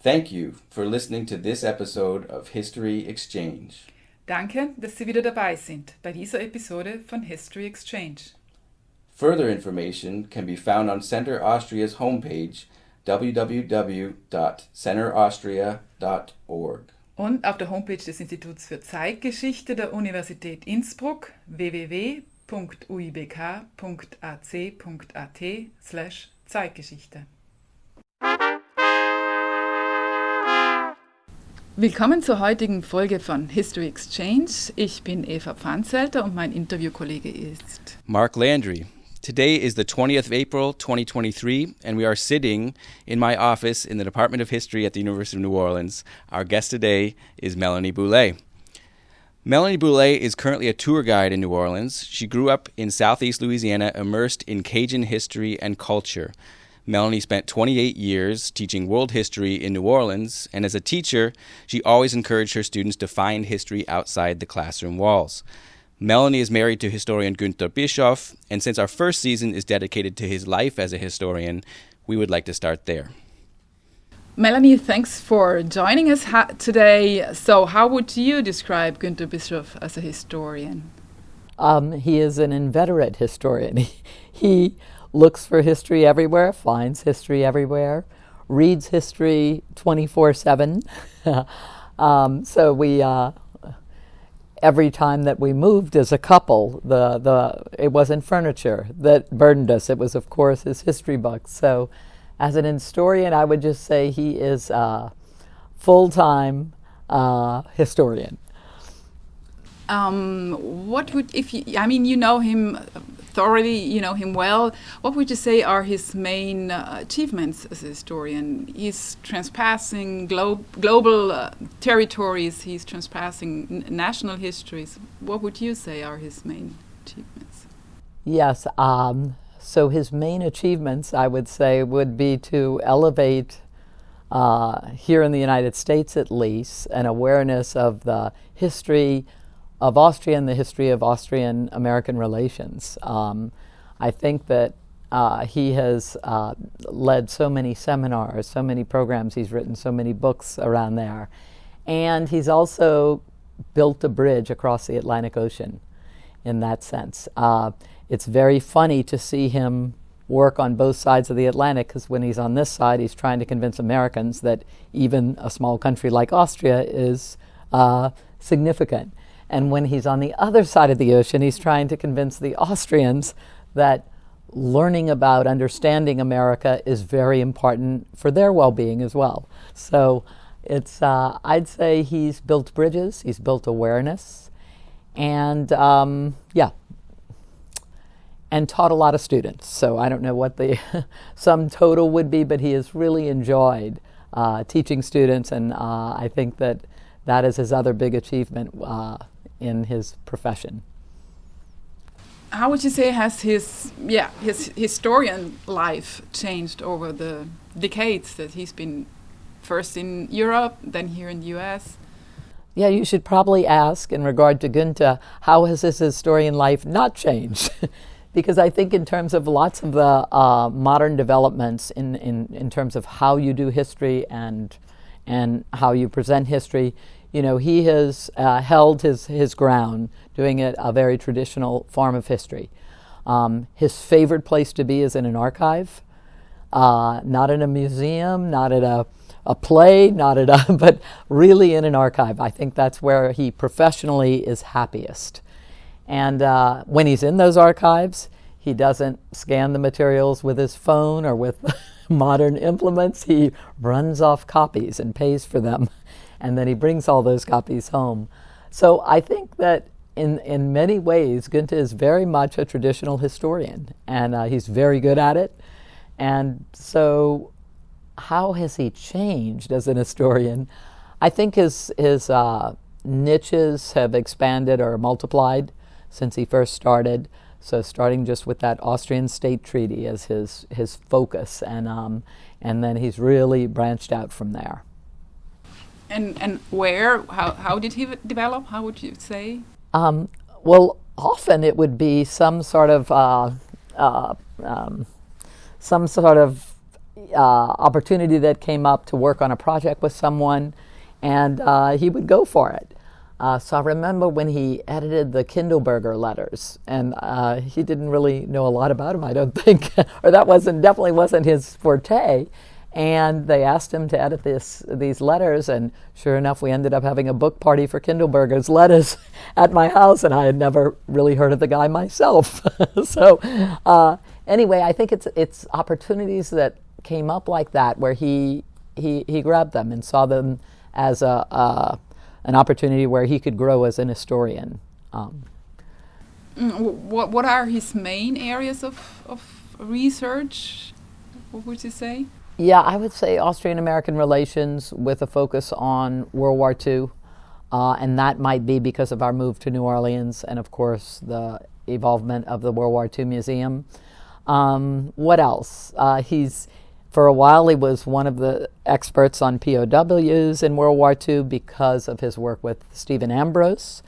Thank you for listening to this episode of History Exchange. Danke, dass Sie wieder dabei sind bei dieser Episode von History Exchange. Further information can be found on Center Austria's homepage www.centeraustria.org. Und auf der Homepage des Instituts für Zeitgeschichte der Universität Innsbruck www.uibk.ac.at/Zeitgeschichte. Willkommen zur heutigen Folge von History Exchange. Ich bin Eva Pfanzelter und mein Interviewkollege ist Mark Landry. Today is the 20th of April, 2023, and we are sitting in my office in the Department of History at the University of New Orleans. Our guest today is Melanie Boulet. Melanie Boulet is currently a tour guide in New Orleans. She grew up in southeast Louisiana, immersed in Cajun history and culture. Melanie spent 28 years teaching world history in New Orleans, and as a teacher, she always encouraged her students to find history outside the classroom walls. Melanie is married to historian Günter Bischof, and since our first season is dedicated to his life as a historian, we would like to start there. Melanie, thanks for joining us today. So how would you describe Günter Bischof as a historian? He is an inveterate historian. He looks for history everywhere, finds history everywhere, reads history 24/7. So we, every time that we moved as a couple, it wasn't furniture that burdened us. It was, of course, his history books. So as an historian, I would just say he is a full-time historian. What would, you know him thoroughly, you know him well, what would you say are his main achievements as a historian? He's transpassing global territories, he's transpassing national histories. What would you say are his main achievements? Yes, so his main achievements, I would say, would be to elevate, here in the United States at least, an awareness of the history of Austria and the history of Austrian-American relations. I think that he has led so many seminars, so many programs, he's written so many books around there. And he's also built a bridge across the Atlantic Ocean in that sense. It's very funny to see him work on both sides of the Atlantic, because when he's on this side, he's trying to convince Americans that even a small country like Austria is significant. And when he's on the other side of the ocean, he's trying to convince the Austrians that learning about, understanding America is very important for their well-being as well. So it's, I'd say he's built bridges, he's built awareness, and and taught a lot of students. So I don't know what the sum total would be, but he has really enjoyed teaching students, and I think that is his other big achievement in his profession. How would you say has his historian life changed over the decades that he's been first in Europe, then here in the US? Yeah, you should probably ask in regard to Günter, how has his historian life not changed? Because I think in terms of lots of the modern developments in terms of how you do history and how you present history, you know, he has held his ground, doing it a very traditional form of history. His favorite place to be is in an archive, not in a museum, not at a play, but really in an archive. I think that's where he professionally is happiest. And when he's in those archives, he doesn't scan the materials with his phone or with modern implements. He runs off copies and pays for them. And then he brings all those copies home. So I think that in many ways, Günter is very much a traditional historian, and he's very good at it. And so how has he changed as an historian? I think his niches have expanded or multiplied since he first started. So starting just with that Austrian state treaty as his focus, and then he's really branched out from there. And where? How did he develop? How would you say? Well, often it would be some sort of opportunity that came up to work on a project with someone, and he would go for it. So I remember when he edited the Kindleberger letters, and he didn't really know a lot about them, I don't think, or that definitely wasn't his forte. And they asked him to edit these letters, and sure enough, we ended up having a book party for Kindleberger's letters at my house, and I had never really heard of the guy myself. So anyway, I think it's opportunities that came up like that where he grabbed them and saw them as an opportunity where he could grow as an historian. What are his main areas of research? What would you say? Yeah, I would say Austrian-American relations with a focus on World War II, and that might be because of our move to New Orleans and, of course, the involvement of the World War II Museum. What else? For a while, he was one of the experts on POWs in World War II because of his work with Stephen Ambrose.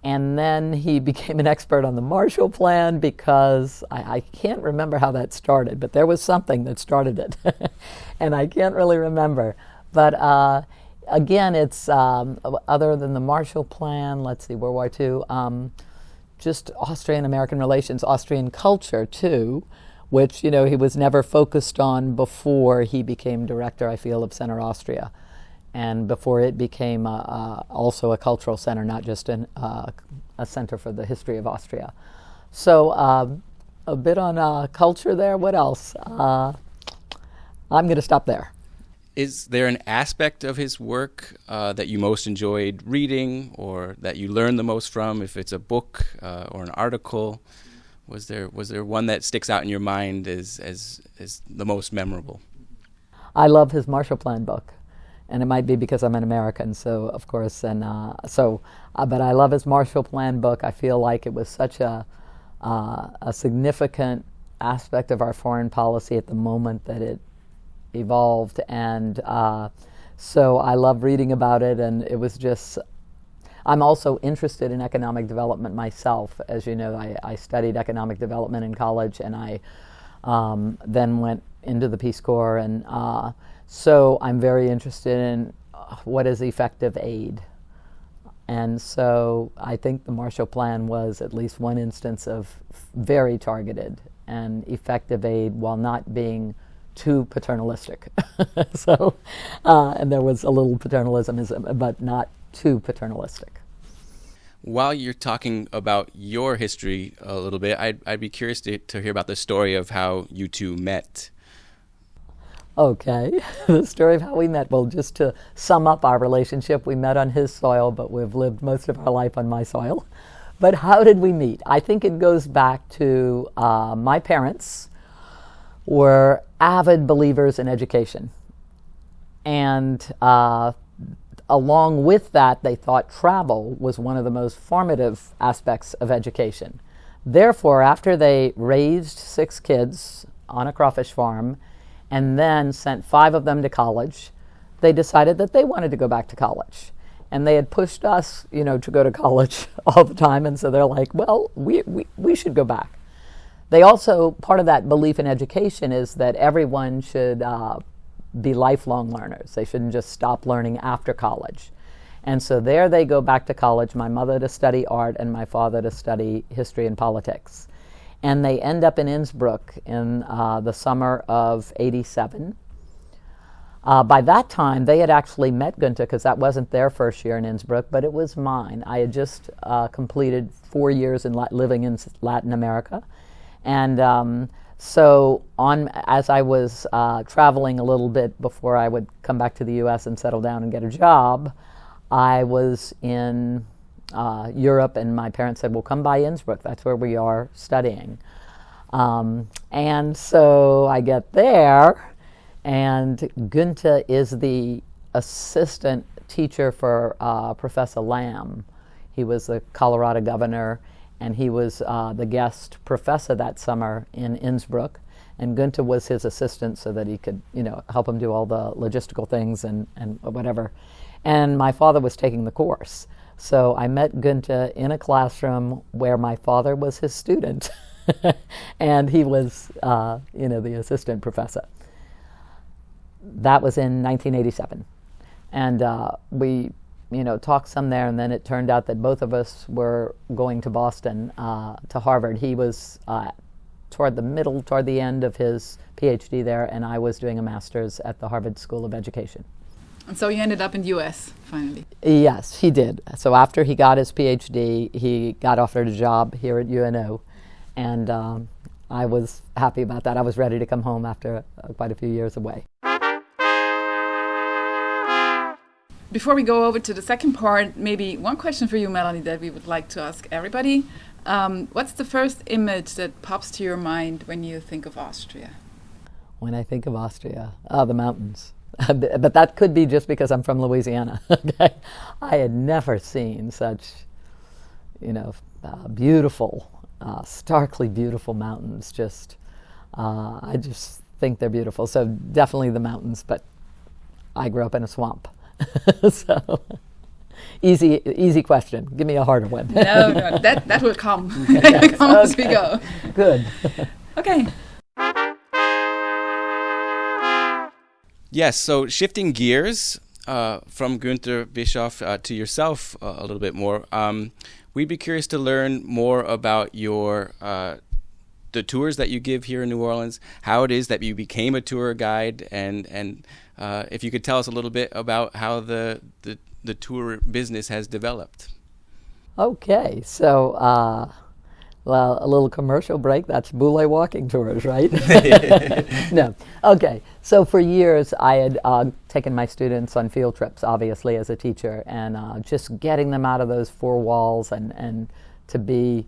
And then he became an expert on the Marshall Plan because I can't remember how that started, but there was something that started it. And I can't really remember. But again, it's other than the Marshall Plan, let's see, World War II, just Austrian-American relations, Austrian culture too, which, he was never focused on before he became director, I feel, of Center Austria. And before it became also a cultural center, not just a center for the history of Austria. So a bit on culture there. What else? I'm going to stop there. Is there an aspect of his work that you most enjoyed reading or that you learned the most from, if it's a book or an article? Was there one that sticks out in your mind as the most memorable? I love his Marshall Plan book. And it might be because I'm an American, so of course, but I love his Marshall Plan book. I feel like it was such a significant aspect of our foreign policy at the moment that it evolved, and so I love reading about it. And it was just, I'm also interested in economic development myself. As you know, I studied economic development in college, and I then went into the Peace Corps, and so I'm very interested in what is effective aid. And so I think the Marshall Plan was at least one instance of very targeted and effective aid while not being too paternalistic. So, and there was a little paternalism, but not too paternalistic. While you're talking about your history a little bit, I'd be curious to hear about the story of how you two met. Okay, the story of how we met. Well, just to sum up our relationship, we met on his soil, but we've lived most of our life on my soil. But how did we meet? I think it goes back to my parents were avid believers in education. And along with that, they thought travel was one of the most formative aspects of education. Therefore, after they raised 6 kids on a crawfish farm, and then sent 5 of them to college, they decided that they wanted to go back to college. And they had pushed us, to go to college all the time, and so they're like, well, we should go back. They also, part of that belief in education is that everyone should be lifelong learners. They shouldn't just stop learning after college. And so there they go back to college, my mother to study art and my father to study history and politics. And they end up in Innsbruck in the summer of '87. By that time, they had actually met Günter, because that wasn't their first year in Innsbruck, but it was mine. I had just completed 4 years in living in Latin America. And so as I was traveling a little bit before I would come back to the U.S. and settle down and get a job, I was in Europe, and my parents said, well, come by Innsbruck. That's where we are studying. And so I get there, and Günter is the assistant teacher for Professor Lamb. He was the Colorado governor, and he was the guest professor that summer in Innsbruck. And Günter was his assistant so that he could, help him do all the logistical things and whatever. And my father was taking the course. So I met Günter in a classroom where my father was his student, and he was, the assistant professor. that was in 1987. And we, talked some there, and then it turned out that both of us were going to Boston, to Harvard. He was toward the end of his PhD there, and I was doing a master's at the Harvard School of Education. And so you ended up in the U.S. finally. Yes, he did. So after he got his PhD, he got offered a job here at UNO, and I was happy about that. I was ready to come home after quite a few years away. Before we go over to the second part, maybe one question for you, Melanie, that we would like to ask everybody. What's the first image that pops to your mind when you think of Austria? When I think of Austria, the mountains. But that could be just because I'm from Louisiana. Okay, I had never seen such, beautiful, starkly beautiful mountains. I just think they're beautiful. So definitely the mountains. But I grew up in a swamp, so easy question. Give me a harder one. No, that will come. That will come as we go. Good. Okay. Yes, so shifting gears from Günter Bischof to yourself a little bit more, we'd be curious to learn more about the tours that you give here in New Orleans, how it is that you became a tour guide, and if you could tell us a little bit about how the tour business has developed. Okay, so well, a little commercial break. That's Boule walking tours, right? No. Okay. So for years, I had taken my students on field trips, obviously, as a teacher, and just getting them out of those four walls and to be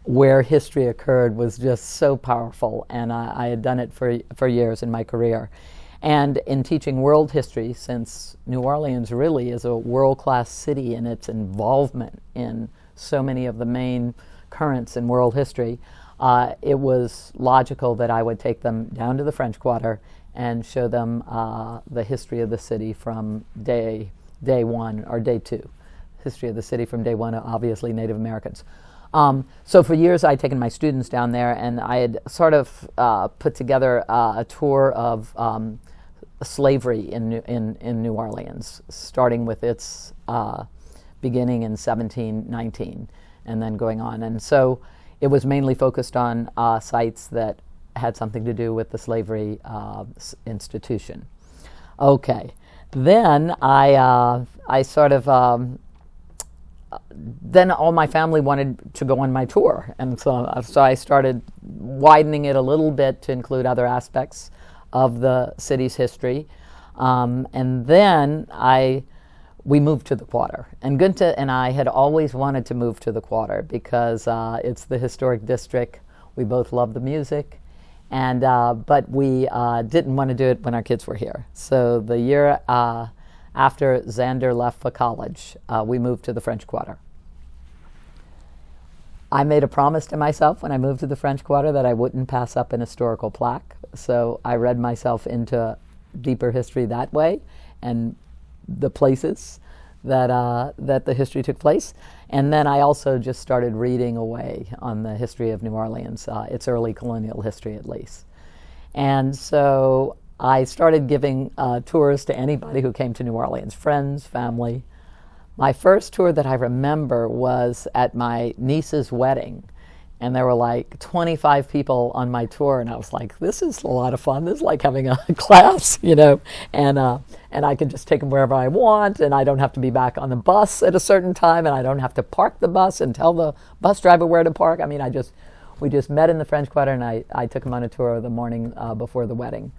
where history occurred was just so powerful. And I had done it for years in my career. And in teaching world history, since New Orleans really is a world-class city in its involvement in so many of the main currents in world history, it was logical that I would take them down to the French Quarter and show them the history of the city from day one or day two. History of the city from day one, obviously Native Americans. So for years I'd taken my students down there, and I had sort of put together a tour of slavery in New Orleans, starting with its beginning in 1719. And then going on. And so it was mainly focused on sites that had something to do with the slavery institution. Okay. Then I sort of, then all my family wanted to go on my tour. And so I started widening it a little bit to include other aspects of the city's history. And then we moved to the Quarter. And Günter and I had always wanted to move to the Quarter because it's the historic district. We both love the music. And but we didn't want to do it when our kids were here. So the year after Xander left for college, we moved to the French Quarter. I made a promise to myself when I moved to the French Quarter that I wouldn't pass up an historical plaque. So I read myself into deeper history that way, and the places that the history took place. And then I also just started reading away on the history of New Orleans, its early colonial history at least. And so I started giving tours to anybody who came to New Orleans, friends, family. My first tour that I remember was at my niece's wedding. And there were like 25 people on my tour, and I was like, this is a lot of fun. This is like having a class, and I can just take them wherever I want, and I don't have to be back on the bus at a certain time, and I don't have to park the bus and tell the bus driver where to park. I mean, we just met in the French Quarter, and I took them on a tour the morning before the wedding.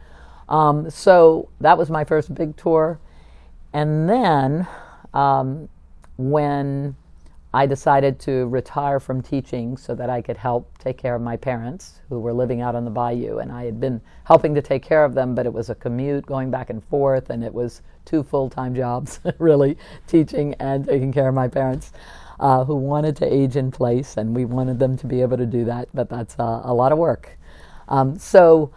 So that was my first big tour. And then when I decided to retire from teaching so that I could help take care of my parents who were living out on the bayou. And I had been helping to take care of them, but it was a commute going back and forth, and it was 2 full-time jobs, really, teaching and taking care of my parents who wanted to age in place, and we wanted them to be able to do that, but that's a lot of work. So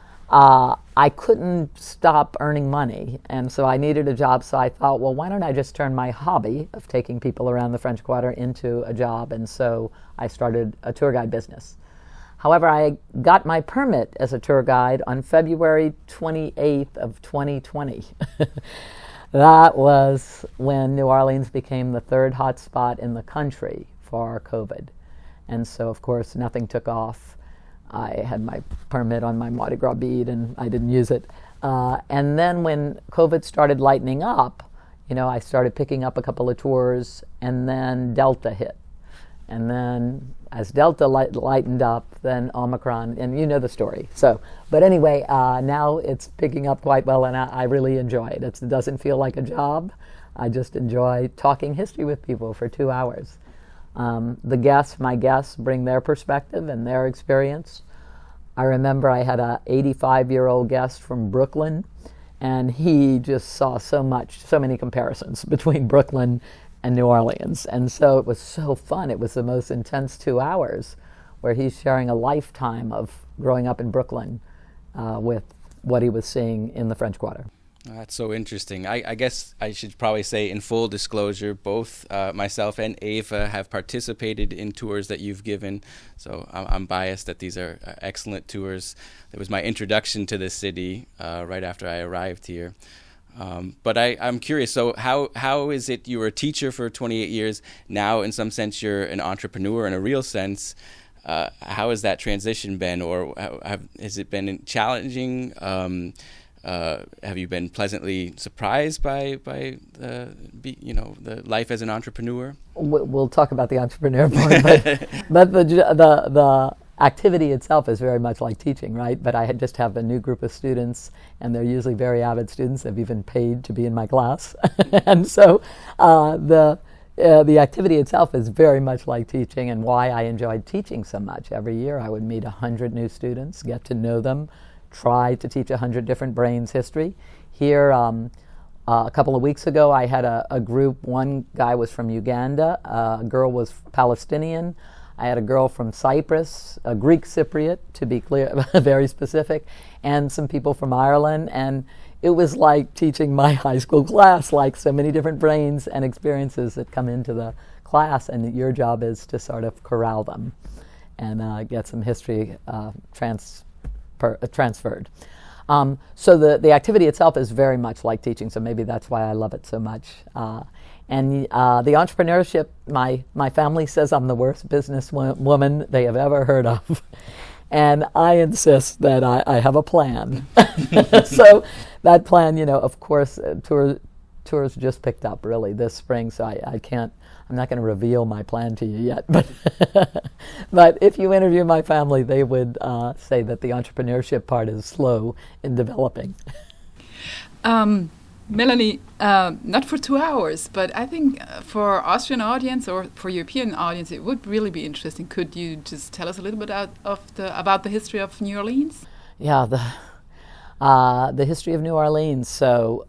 I couldn't stop earning money, and so I needed a job, so I thought, well, why don't I just turn my hobby of taking people around the French Quarter into a job, and so I started a tour guide business. However, I got my permit as a tour guide on February 28th of 2020. That was when New Orleans became the third hotspot in the country for COVID. And so, of course, nothing took off. I had my permit on my Mardi Gras bead, and I didn't use it. And then when COVID started lightening up, I started picking up a couple of tours, and then Delta hit. And then as Delta lightened up, then Omicron, and you know the story. But anyway, now it's picking up quite well, and I really enjoy it. It doesn't feel like a job. I just enjoy talking history with people for 2 hours. My guests bring their perspective and their experience. I remember I had a 85-year-old guest from Brooklyn, and he just saw so many comparisons between Brooklyn and New Orleans. And so it was so fun. It was the most intense 2 hours where he's sharing a lifetime of growing up in Brooklyn with what he was seeing in the French Quarter. That's so interesting. I guess I should probably say, in full disclosure, both myself and Eva have participated in tours that you've given. So I'm biased that these are excellent tours. It was my introduction to the city right after I arrived here. But I'm curious, so how is it you were a teacher for 28 years, now in some sense you're an entrepreneur in a real sense? How has that transition been, or has it been challenging? Have you been pleasantly surprised by the life as an entrepreneur? We'll talk about the entrepreneur part, but the activity itself is very much like teaching, right? But I just have a new group of students, and they're usually very avid students. They've even paid to be in my class, and so the activity itself is very much like teaching, and why I enjoyed teaching so much. Every year I would meet 100 new students, get to know them, try to teach 100 different brains history. Here, a couple of weeks ago, I had a group. One guy was from Uganda, a girl was Palestinian. I had a girl from Cyprus, a Greek Cypriot, to be clear, very specific, and some people from Ireland. And it was like teaching my high school class, like so many different brains and experiences that come into the class, and your job is to sort of corral them and get some history transferred. So the activity itself is very much like teaching, so maybe that's why I love it so much. And the entrepreneurship, my family says I'm the worst businesswoman they have ever heard of. And I insist that I have a plan. So that plan, of course, tours just picked up really this spring, so I'm not going to reveal my plan to you yet. But if you interview my family, they would say that the entrepreneurship part is slow in developing. Melanie, not for 2 hours, but I think for Austrian audience or for European audience, it would really be interesting. Could you just tell us a little bit about the history of New Orleans? Yeah, the history of New Orleans. So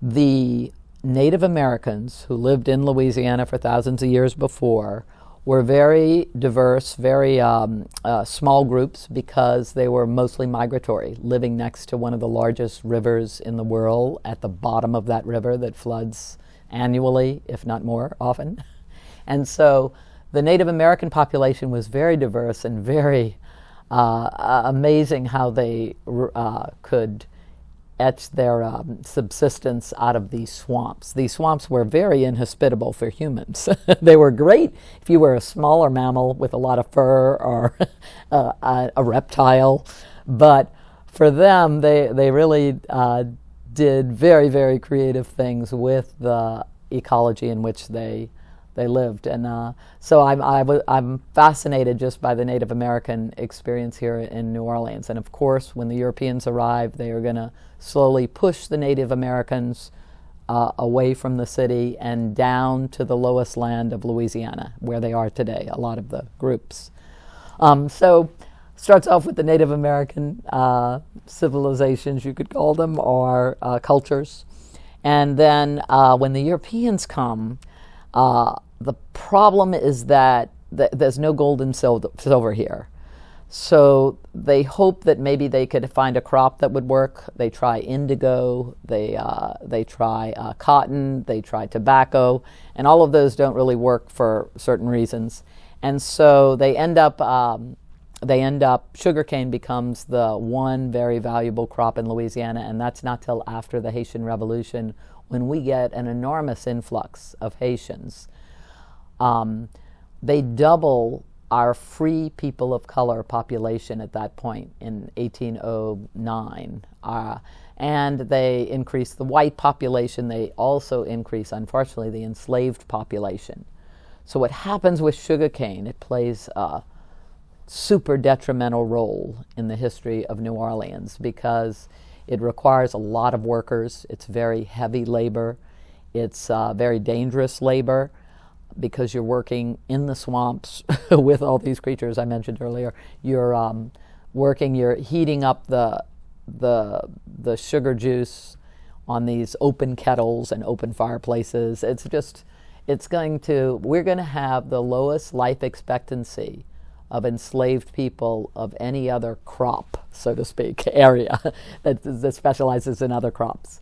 the Native Americans who lived in Louisiana for thousands of years before were very diverse, very small groups, because they were mostly migratory, living next to one of the largest rivers in the world, at the bottom of that river that floods annually, if not more often. And so the Native American population was very diverse and very amazing how they could etch their subsistence out of these swamps. These swamps were very inhospitable for humans. They were great if you were a smaller mammal with a lot of fur or a reptile, but for them, they really did very, very creative things with the ecology in which they lived. And so I'm fascinated just by the Native American experience here in New Orleans. And of course, when the Europeans arrived, they are going to slowly push the Native Americans away from the city and down to the lowest land of Louisiana, where they are today, a lot of the groups. So starts off with the Native American civilizations, you could call them, or cultures. And then when the Europeans come, the problem is that there's no gold and silver here. So they hope that maybe they could find a crop that would work. They try indigo, they try cotton, they try tobacco, and all of those don't really work for certain reasons. And so they end up they end up, sugarcane becomes the one very valuable crop in Louisiana, and that's not till after the Haitian Revolution when we get an enormous influx of Haitians. They double our free people of color population at that point in 1809. And they increase the white population. They also increase, unfortunately, the enslaved population. So what happens with sugarcane, it plays a super detrimental role in the history of New Orleans because it requires a lot of workers. It's very heavy labor. It's very dangerous labor because you're working in the swamps with all these creatures I mentioned earlier. You're you're heating up the sugar juice on these open kettles and open fireplaces. We're going to have the lowest life expectancy of enslaved people of any other crop, so to speak, area that specializes in other crops.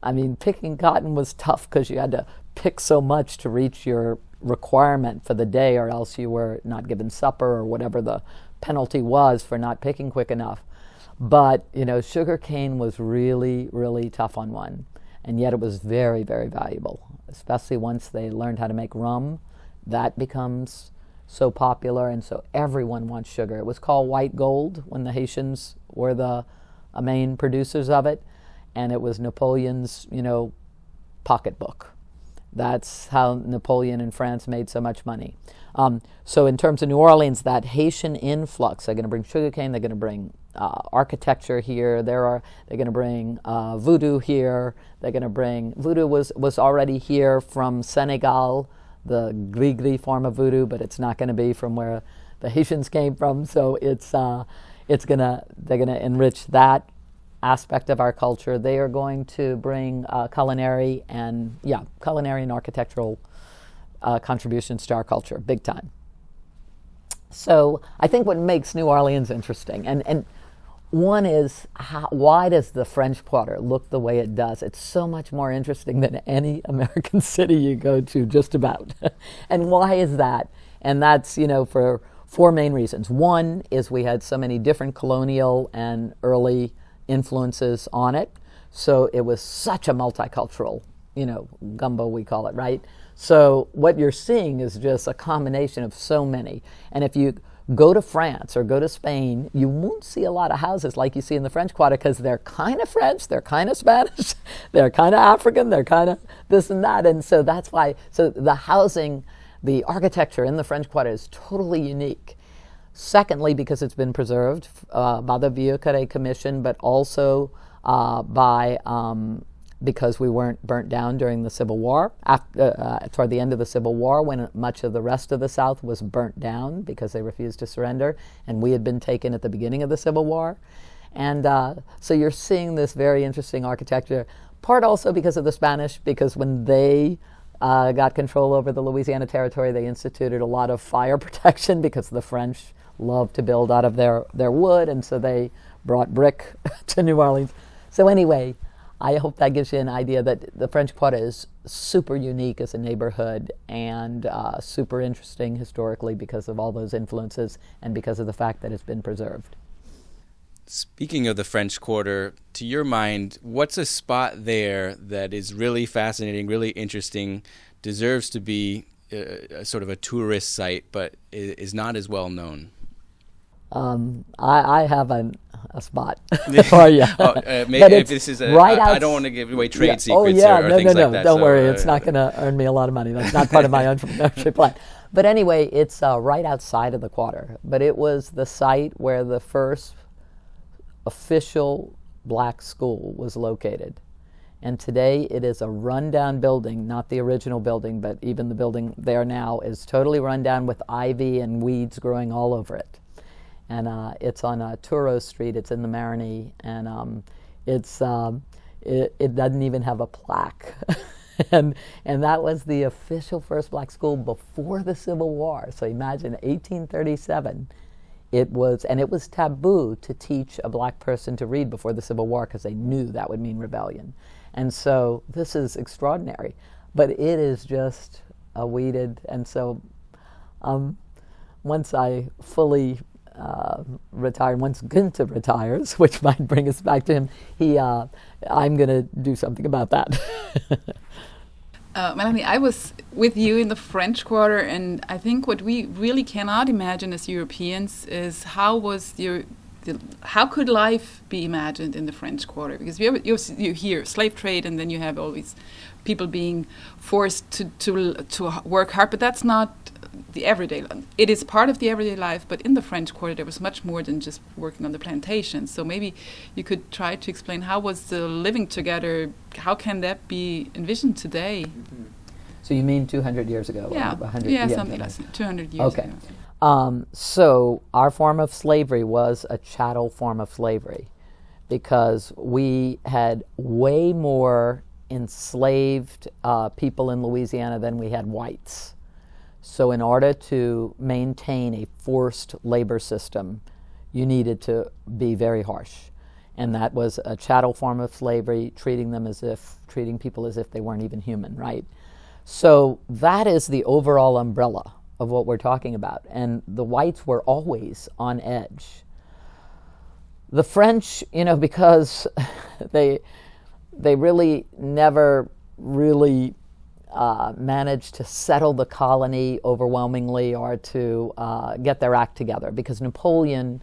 I mean, picking cotton was tough because you had to pick so much to reach your requirement for the day, or else you were not given supper or whatever the penalty was for not picking quick enough. But, sugar cane was really, really tough on one. And yet it was very, very valuable, especially once they learned how to make rum. That becomes so popular, and so everyone wants sugar. It was called white gold when the Haitians were the main producers of it, and it was Napoleon's, pocketbook. That's how Napoleon and France made so much money. So in terms of New Orleans, that Haitian influx, they're going to bring sugarcane, they're going to bring architecture here, they're going to bring voodoo here, they're going to bring, voodoo was already here from Senegal, the gris-gris form of voodoo, but it's not going to be from where the Haitians came from. So they're going to enrich that aspect of our culture. They are going to bring culinary and architectural contributions to our culture, big time. So I think what makes New Orleans interesting, and one is why does the French Quarter look the way it does? It's so much more interesting than any American city you go to, just about. And why is that? And that's, for four main reasons. One is we had so many different colonial and early influences on it. So it was such a multicultural, gumbo we call it, right? So what you're seeing is just a combination of so many. And if you go to France or go to Spain, you won't see a lot of houses like you see in the French Quarter because they're kind of French, they're kind of Spanish, they're kind of African, they're kind of this and that. And so that's why, the housing, the architecture in the French Quarter is totally unique. Secondly, because it's been preserved by the Vieux Carré Commission, but also because we weren't burnt down during the Civil War, toward the end of the Civil War, when much of the rest of the South was burnt down because they refused to surrender, and we had been taken at the beginning of the Civil War. And so you're seeing this very interesting architecture, part also because of the Spanish, because when they got control over the Louisiana Territory, they instituted a lot of fire protection because the French loved to build out of their wood, and so they brought brick to New Orleans. So anyway, I hope that gives you an idea that the French Quarter is super unique as a neighborhood and super interesting historically because of all those influences and because of the fact that it's been preserved. Speaking of the French Quarter, to your mind, what's a spot there that is really fascinating, really interesting, deserves to be a sort of a tourist site, but is not as well known? I have a spot for you. Maybe if this is I don't want to give away trade secrets or things like that. Don't worry, it's not going to earn me a lot of money. That's not part of my entrepreneurship plan. But anyway, it's right outside of the quarter. But it was the site where the first official black school was located. And today it is a rundown building, not the original building, but even the building there now is totally rundown with ivy and weeds growing all over it. And it's on Toureau Street. It's in the Marigny, and it doesn't even have a plaque. and that was the official first black school before the Civil War. So imagine 1837. It was taboo to teach a black person to read before the Civil War because they knew that would mean rebellion. And so this is extraordinary, but it is just weeded. And so once I fully retire. Once Günter retires, which might bring us back to him, I'm going to do something about that. Melanie, I was with you in the French Quarter, and I think what we really cannot imagine as Europeans is how could life be imagined in the French Quarter? Because you hear slave trade, and then you have all these people being forced to work hard, but that's not the everyday life. It is part of the everyday life, but in the French Quarter there was much more than just working on the plantations. So maybe you could try to explain how was the living together, how can that be envisioned today? So you mean 200 years ago? Yeah, 100, something like that, 200 years okay. ago. So our form of slavery was a chattel form of slavery because we had way more enslaved people in Louisiana than we had whites. So in order to maintain a forced labor system, you needed to be very harsh. And that was a chattel form of slavery, treating people as if they weren't even human, right? So that is the overall umbrella of what we're talking about. And the whites were always on edge. The French, because they really never really managed to settle the colony overwhelmingly or to get their act together, because Napoleon,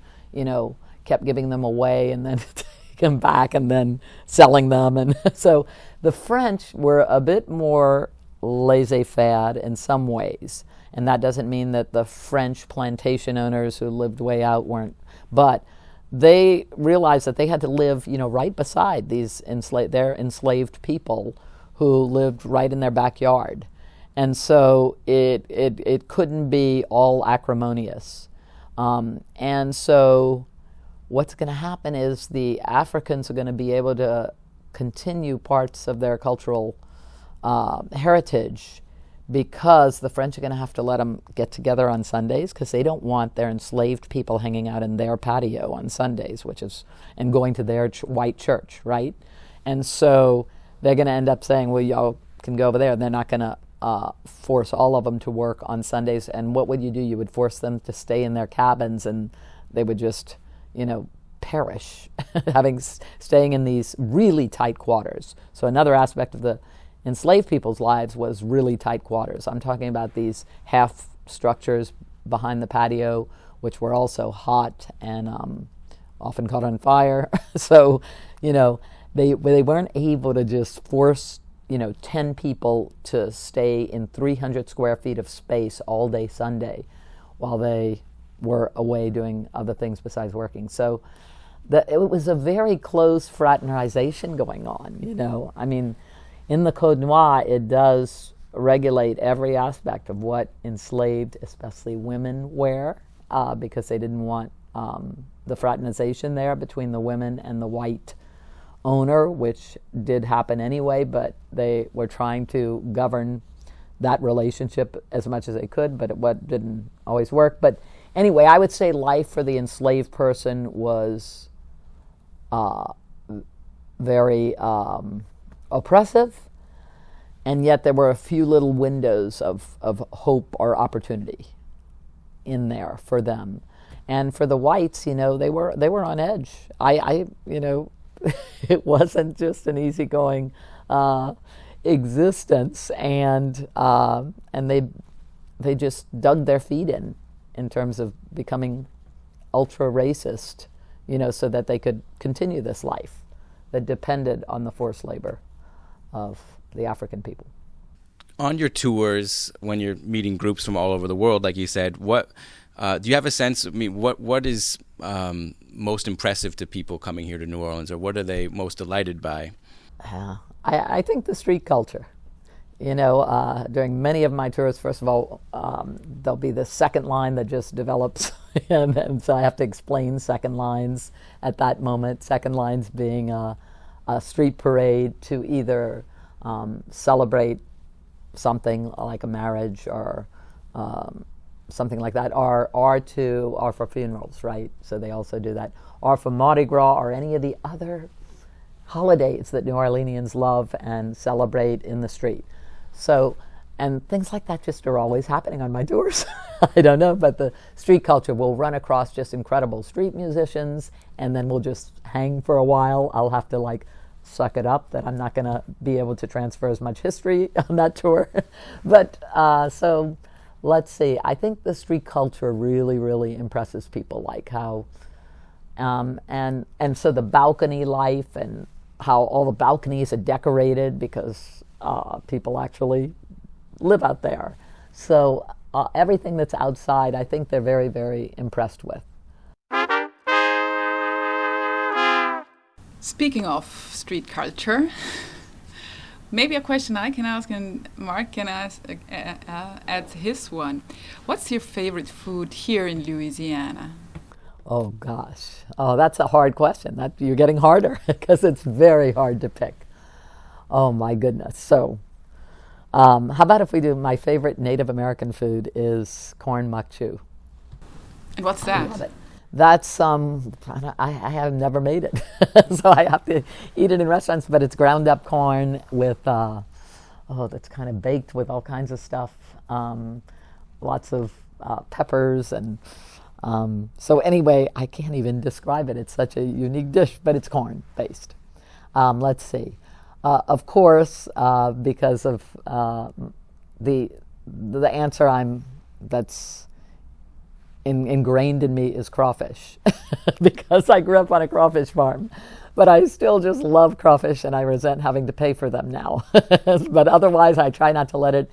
kept giving them away and then taking them back and then selling them. And so the French were a bit more laissez-faire in some ways. And that doesn't mean that the French plantation owners who lived way out weren't, but they realized that they had to live, right beside these their enslaved people who lived right in their backyard. And so it couldn't be all acrimonious. And so what's going to happen is the Africans are going to be able to continue parts of their cultural heritage, because the French are going to have to let them get together on Sundays, because they don't want their enslaved people hanging out in their patio on Sundays, and going to their white church, right? And so they're going to end up saying, well, y'all can go over there. They're not going to force all of them to work on Sundays. And what would you do? You would force them to stay in their cabins, and they would just, perish, staying in these really tight quarters. So another aspect of the enslaved people's lives was really tight quarters. I'm talking about these half structures behind the patio, which were also hot and often caught on fire. So, they weren't able to just force, 10 people to stay in 300 square feet of space all day Sunday while they were away doing other things besides working. So it was a very close fraternization going on, I mean, in the Code Noir, it does regulate every aspect of what enslaved, especially women, wear, because they didn't want the fraternization there between the women and the white owner, which did happen anyway, but they were trying to govern that relationship as much as they could, but it didn't always work. But anyway, I would say life for the enslaved person was very oppressive, and yet there were a few little windows of hope or opportunity in there for them. And for the whites, they were on edge. It wasn't just an easygoing existence, and they just dug their feet in terms of becoming ultra racist, so that they could continue this life that depended on the forced labor of the African people. On your tours, when you're meeting groups from all over the world, like you said, what do you have a sense? What is most impressive to people coming here to New Orleans, or what are they most delighted by? I think the street culture. During many of my tours, first of all, there'll be the second line that just develops, and so I have to explain second lines at that moment. Second lines being a street parade to either celebrate something like a marriage or something like that, or for funerals, right? So they also do that, or for Mardi Gras or any of the other holidays that New Orleanians love and celebrate in the street. So And things like that just are always happening on my tours. I don't know, but the street culture will run across just incredible street musicians, and then we'll just hang for a while. I'll have to like suck it up that I'm not going to be able to transfer as much history on that tour. But so let's see. I think the street culture really, really impresses people, like how, and so the balcony life and how all the balconies are decorated because people actually live out there. So everything that's outside, I think they're very, very impressed with. Speaking of street culture, maybe a question I can ask and Mark can add his one. What's your favorite food here in Louisiana? Oh gosh, that's a hard question. You're getting harder because it's very hard to pick. Oh my goodness. So how about if we do my favorite Native American food is corn makchu. And what's that? I love it. That's I have never made it, so I have to eat it in restaurants. But it's ground up corn with that's kind of baked with all kinds of stuff, lots of peppers and so anyway, I can't even describe it. It's such a unique dish, but it's corn based. Let's see. Of course, because of the answer that's ingrained in me is crawfish, because I grew up on a crawfish farm. But I still just love crawfish, and I resent having to pay for them now. But otherwise, I try not to let it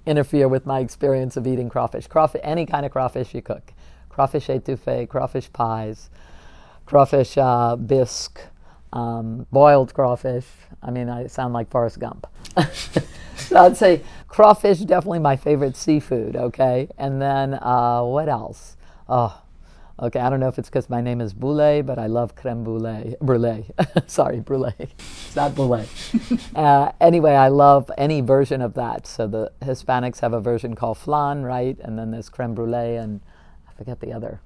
interfere with my experience of eating crawfish. Any kind of crawfish you cook. Crawfish étouffée, crawfish pies, crawfish bisque, boiled crawfish. I mean, I sound like Forrest Gump. So I'd say crawfish, definitely my favorite seafood, okay? And then what else? Oh, okay, I don't know if it's because my name is Boule, but I love creme brulee. Sorry, brulee. It's not Boule. Anyway, I love any version of that. So the Hispanics have a version called flan, right? And then there's creme brulee, and I forget the other.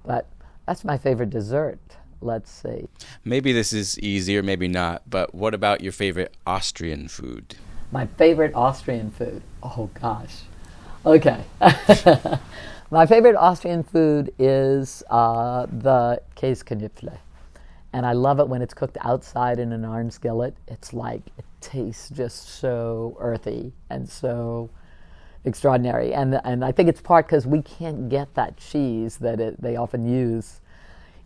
But that's my favorite dessert. Let's see. Maybe this is easier, maybe not, but what about your favorite Austrian food? My favorite Austrian food. Oh, gosh. Okay. My favorite Austrian food is the Käseknödel. And I love it when it's cooked outside in an iron skillet. It's like, it tastes just so earthy and so extraordinary. And I think it's part because we can't get that cheese that they often use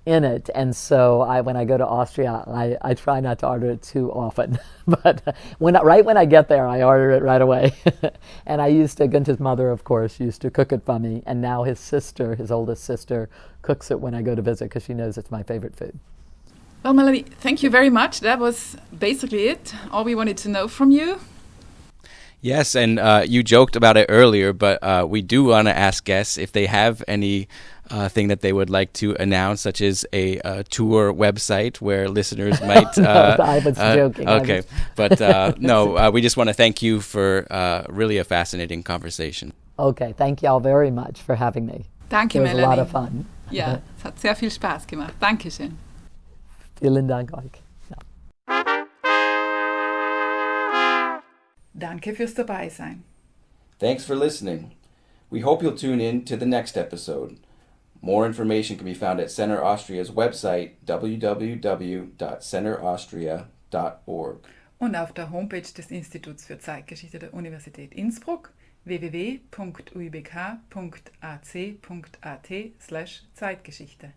in it. And so when I go to Austria, I try not to order it too often. But right when I get there, I order it right away. And Günter's mother, of course, used to cook it for me. And now his oldest sister, cooks it when I go to visit because she knows it's my favorite food. Well, Melanie, thank you very much. That was basically it. All we wanted to know from you. Yes, and you joked about it earlier, but we do want to ask guests if they have any thing that they would like to announce, such as a tour website where listeners might... I was joking. Okay, but no, we just want to thank you for really a fascinating conversation. Okay, thank you all very much for having me. Danke, Melanie. It was Melanie. a lot of fun. Ja, es hat sehr viel Spaß gemacht. Dankeschön. Vielen Dank euch. Danke fürs Dabeisein. Thanks for listening. We hope you'll tune in to the next episode. More information can be found at Center Austria's website, www.centeraustria.org. Und auf der Homepage des Instituts für Zeitgeschichte der Universität Innsbruck www.uibk.ac.at/Zeitgeschichte.